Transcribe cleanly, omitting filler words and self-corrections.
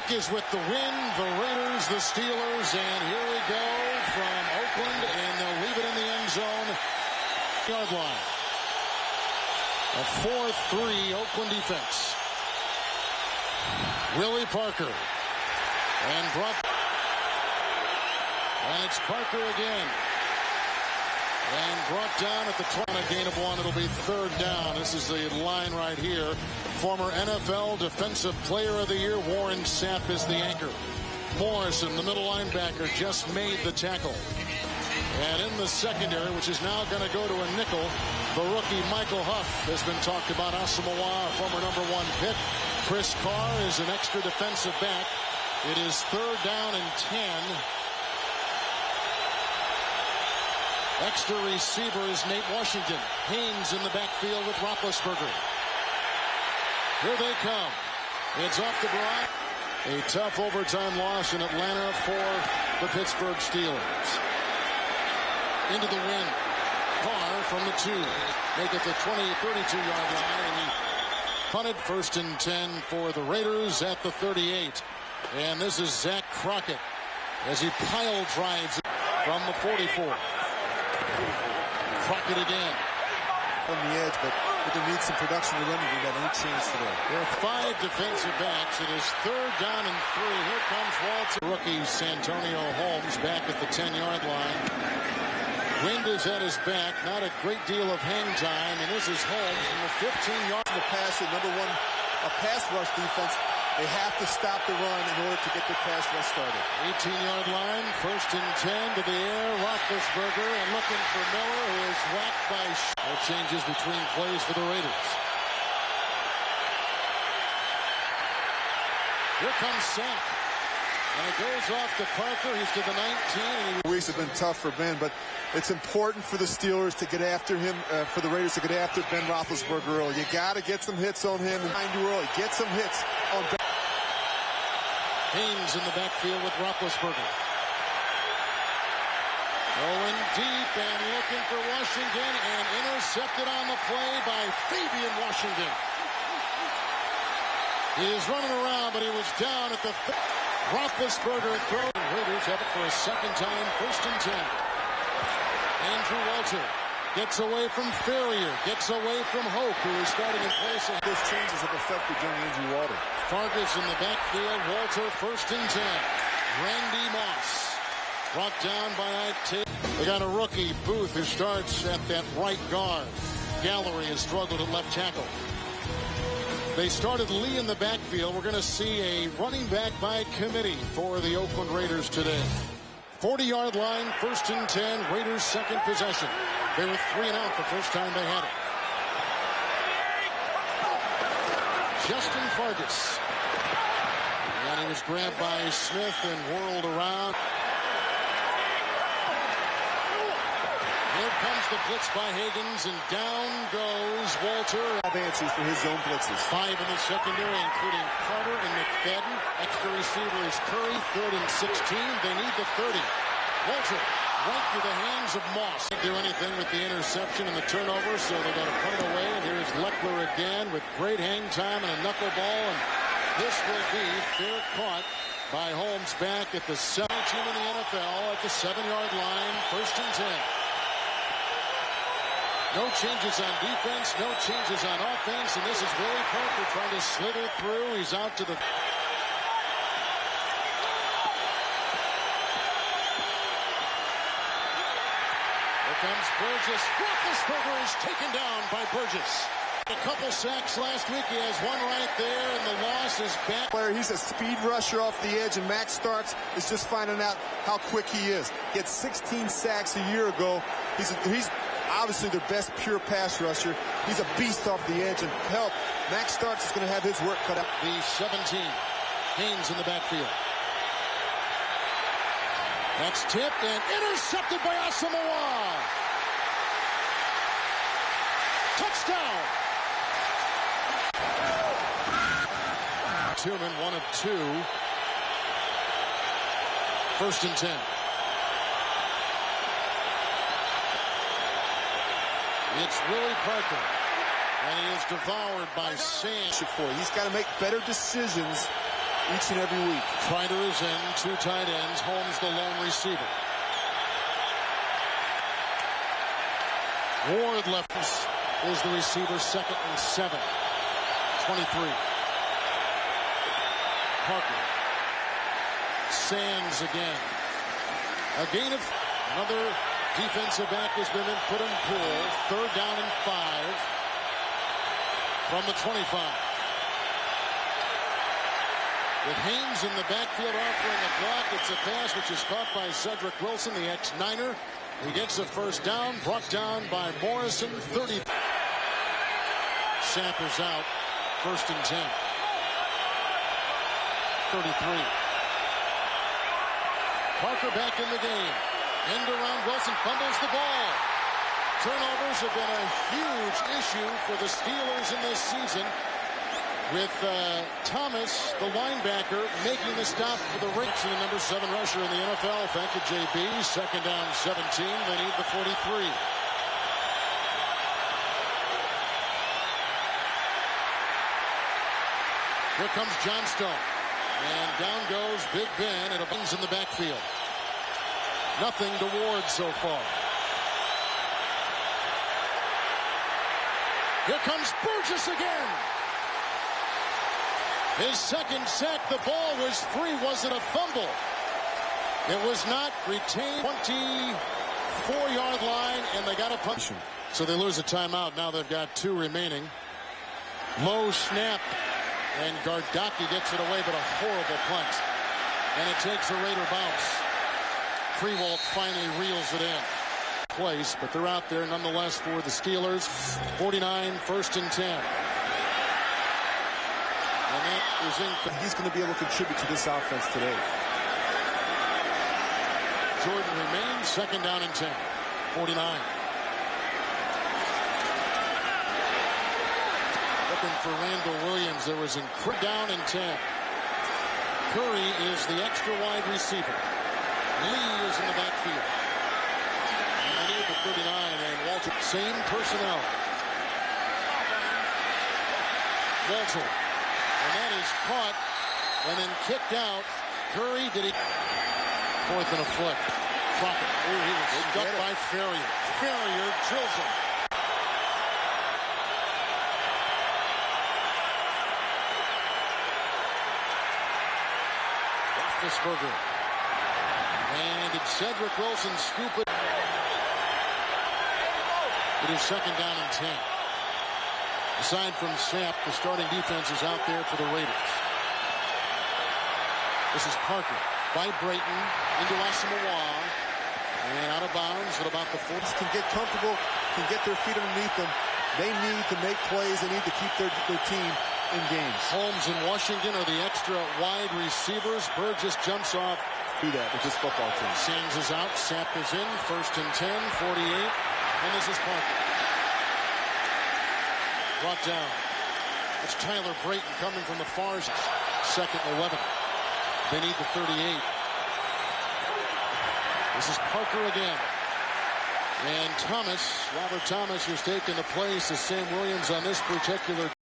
Buck is with the win. The Raiders, the Steelers, and here we go from Oakland, and they'll leave it in the end zone. Yard line. A 4-3 Oakland defense. Willie Parker. And it's Parker again. And brought down at the 20. A gain of 1. It'll be third down. This is the line right here. Former NFL Defensive Player of the Year Warren Sapp is the anchor. Morrison, the middle linebacker, just made the tackle. And in the secondary, which is now going to go to a nickel, the rookie Michael Huff has been talked about. Asamoah, former #1 pick. Chris Carr is an extra defensive back. It is third down and 10. Extra receiver is Nate Washington. Haynes in the backfield with Roethlisberger. Here they come. It's off the block. A tough overtime loss in Atlanta for the Pittsburgh Steelers. Into the wind. Carr from the 2. Make it the 32-yard line. And he punted first and 10 for the Raiders at the 38. And this is Zach Crockett as he pile drives from the 44. Crockett again. On the edge, but they need some production to run. We got no chance today. There are 5 defensive backs. It is third down and 3. Here comes Walter. Rookie Santonio Holmes back at the 10-yard line. Wind is at his back. Not a great deal of hang time. And this is Holmes from the 15-yard. The pass, number 1, a pass rush defense. They have to stop the run in order to get their pass rush started. 18-yard line, first and 10 to the air. Roethlisberger and looking for Miller, who is whacked by. No changes between plays for the Raiders. Here comes Sapp. And it goes off to Parker. He's to the 19. Weeks have been tough for Ben, but it's important for the Steelers to get after him, for the Raiders to get after Ben Roethlisberger early. You got to get some hits on him and find you early. Get some hits on Ben. Haynes in the backfield with Roethlisberger. Going deep and looking for Washington, and intercepted on the play by Fabian Washington. He is running around, but he was down at the Roethlisberger throw. Raiders have it for a second time, first and 10. Andrew Walter gets away from Ferrier, gets away from Hoke, who is starting in place. Those changes have affected young Andrew Walter. Fargas in the backfield. Walter first and 10. Randy Moss brought down by Ike Taylor. They got a rookie, Booth, who starts at that right guard. Gallery has struggled at left tackle. They started Lee in the backfield. We're going to see a running back by committee for the Oakland Raiders today. 40-yard line, first and 10. Raiders' second possession. They were 3 and out the first time they had it. Justin Fargas. And he was grabbed by Smith and whirled around. Here comes the blitz by Higgins, and down goes Walter. 5 answers for his own blitzes. 5 in the secondary, including Carter and McFadden. Extra receiver is Curry, third and 16. They need the 30. Walter right through the hands of Moss. Can't do anything with the interception and the turnover, so they got to put it away. And here's Leckler again with great hang time and a knuckleball. And this will be fair caught by Holmes back at the 7th team in the NFL at the 7-yard line, first and 10. No changes on defense, no changes on offense, and this is Willie Parker trying to slither through. He's out to the... Here comes Burgess. Roethlisberger is taken down by Burgess. A couple sacks last week. He has one right there, and the loss is back. He's a speed rusher off the edge, and Max Starks is just finding out how quick he is. He had 16 sacks a year ago. He's obviously their best pure pass rusher. He's a beast off the edge, and help. Max Starks is going to have his work cut out. The 17. Haynes in the backfield. That's tipped and intercepted by Asamoah. Touchdown. Tillman, 1 of 2. First and 10. It's Willie Parker, and he is devoured by Sam. He's got to make better decisions each and every week. Kreider is in, two tight ends. Holmes the lone receiver. Ward left is the receiver, 2nd and 7. 23. Parker. Sands again. A gain of another defensive back has been put in pool. 3rd down and 5 from the 25. With Haynes in the backfield offering a block, it's a pass which is caught by Cedric Wilson, the ex-Niner. He gets a 1st down, brought down by Morrison, 30. Sampers out, 1st and 10. 33. Parker back in the game. End around Wilson, fumbles the ball. Turnovers have been a huge issue for the Steelers in this season, with Thomas, the linebacker, making the stop for the Ravens, and the number 7 rusher in the NFL. Thank you, JB. 2nd down, 17. They need the 43. Here comes Johnstone. And down goes Big Ben, and a bun's in the backfield. Nothing to Ward so far. Here comes Burgess again. His 2nd sack. The ball was free. Was it a fumble? It was not. Retained. 24-yard line, and they got a punch. So they lose a timeout. Now they've got 2 remaining. Low snap, and Gardocki gets it away, but a horrible punt. And it takes a Raider bounce. Freewalt finally reels it in place, but they're out there nonetheless for the Steelers. 49, 1st and 10. And that is he's going to be able to contribute to this offense today. Jordan remains, 2nd down and 10. 49. Looking for Randall Williams. There was down and 10. Curry is the extra wide receiver. Lee is in the backfield. And they need the 39, and Walter, same personnel. Walter. And that is caught and then kicked out. Curry, did he? 4th and a foot. Crockett. Oh, he was stuck by Ferrier. Ferrier drills him. Roethlisberger. And did Cedric Wilson scoop it? It is 2nd down and 10. Aside from Sapp, the starting defense is out there for the Raiders. This is Parker by Brayton into Asamoah. And out of bounds at about the 40. Can get comfortable, can get their feet underneath them. They need to make plays. They need to keep their team in games. Holmes and Washington are the extra wide receivers. Burgess jumps off. Do that with this football team. Sands is out. Sapp is in. 1st and 10, 48. And this is Parker. Brought down. It's Tyler Brayton coming from the far side. 2nd and 11. They need the 38. This is Parker again. And Thomas, Robert Thomas, has taken the place of Sam Williams on this particular